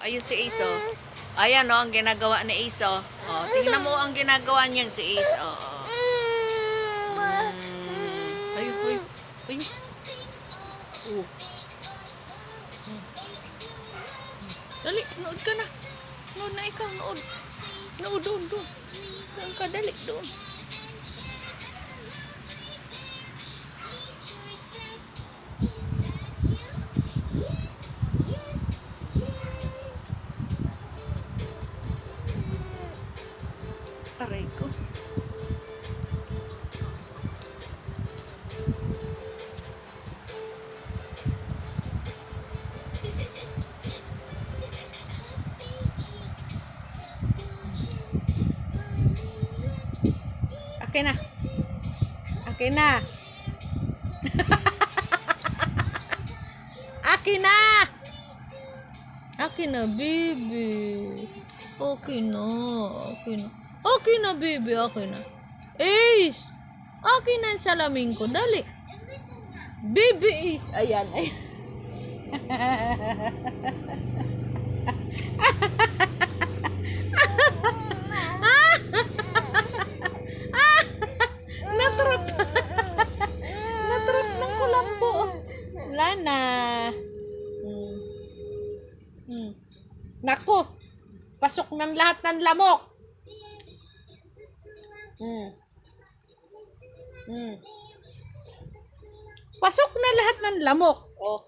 ayun si Ace, oh. Ayan, oh, ang ginagawa ni Ace, oh. Oh, tingnan mo ang ginagawa niyang si Ace, oh. Ayun, ayun, ayun. Oh. Dali, nood ka na. Nood na ikaw, nood. Nood, doon, doon. Doon ka, dali, doon. Aray ko. Akin na. Akin na. Akin na. Akin na, baby. Akin na. Akin na. Akin na, baby. Akin na. Ace. Akin na ang salamin ko. Dali. Baby Ace. Ayan. Ayan. Natrap. Natrap ng kulambo. Wala na. Nako. Pasok ng lahat ng lamok. Pasok na lahat ng lamok. Oh.